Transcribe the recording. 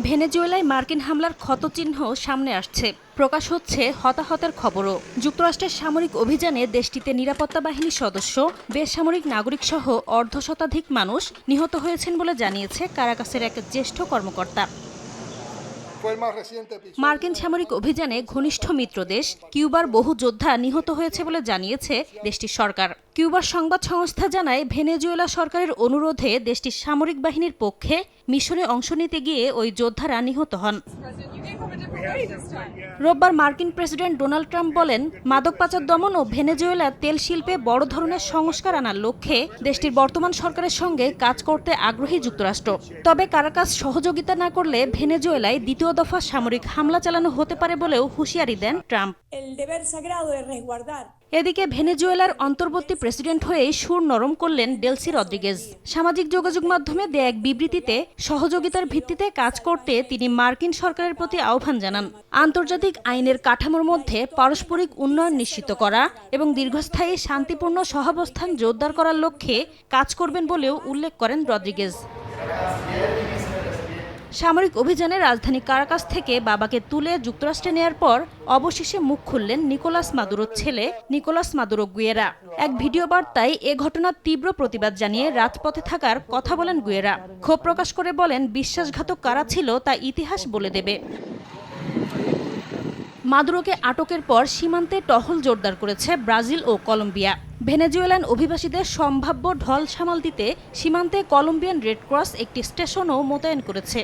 ভেনেজুয়েলায় মার্কিন হামলার ক্ষতচিহ্ন সামনে আসছে। প্রকাশ হচ্ছে হতাহতের খবরও। যুক্তরাষ্ট্রের সামরিক অভিযানে দেশটিতে নিরাপত্তা বাহিনীর সদস্য, বেসামরিক নাগরিকসহ অর্ধশতাধিক মানুষ নিহত হয়েছেন বলে জানিয়েছে কারাকাসের এক জ্যেষ্ঠ কর্মকর্তা। মার্কিন সামরিক অভিযানে ঘনিষ্ঠ মিত্র দেশ কিউবার বহু যোদ্ধা নিহত হয়েছে বলে জানিয়েছে দেশটির সরকার। কিউবার সংবাদ সংস্থা জানায়, ভেনেজুয়েলা সরকারের অনুরোধে দেশটির সামরিক বাহিনীর পক্ষে মিশনে অংশ নিতে গিয়ে ওই যোদ্ধারা নিহত হন। রোববার মার্কিন প্রেসিডেন্ট ডোনাল্ড ট্রাম্প বলেন, মাদক পাচার দমন ও ভেনেজুয়েলার তেল শিল্পে বড় ধরনের সংস্কার আনার লক্ষ্যে দেশটির বর্তমান সরকারের সঙ্গে কাজ করতে আগ্রহী যুক্তরাষ্ট্র। তবে কারাকাস সহযোগিতা না করলে ভেনেজুয়েলায় দ্বিতীয় দফা সামরিক হামলা চালানো হতে পারে বলেও হুঁশিয়ারি দেন ট্রাম্প। এদিকে ভেনেজুয়েলার অন্তর্বর্তী প্রেসিডেন্ট হয়ে সুর নরম করলেন ডেলসি রদ্রিগেজ। সামাজিক যোগাযোগ মাধ্যমে দেয়া এক বিবৃতিতে সহযোগিতার ভিত্তিতে কাজ করতে তিনি মার্কিন সরকারের প্রতি আহ্বান জানান। আন্তর্জাতিক আইনের কাঠামোর মধ্যে পারস্পরিক উন্নয়ন নিশ্চিত করা এবং দীর্ঘস্থায়ী শান্তিপূর্ণ সহাবস্থান জোরদার করার লক্ষ্যে কাজ করবেন বলেও উল্লেখ করেন রদ্রিগেজ। সামরিক অভিযানে রাজধানী কারাকাস থেকে বাবাকে তুলে যুক্তরাষ্ট্রে নেয়ার পর অবশেষে মুখ খুললেন নিকোলাস মাদুরোর ছেলে নিকোলাস মাদুরো গুয়েরা। এক ভিডিও বার্তায় এ ঘটনার তীব্র প্রতিবাদ জানিয়ে রাজপথে থাকার কথা বলেন গুয়েরা। ক্ষোভ প্রকাশ করে বলেন, বিশ্বাসঘাতক কারা ছিল তা ইতিহাস বলে দেবে। মাদুরোকে আটকের পর সীমান্তে টহল জোরদার করেছে ব্রাজিল ও কলম্বিয়া। ভেনেজুয়েলান অভিবাসীদের সম্ভাব্য ঢল সামাল দিতে সীমান্তে কলম্বিয়ান রেড ক্রস একটি স্টেশনও মোতায়েন করেছে।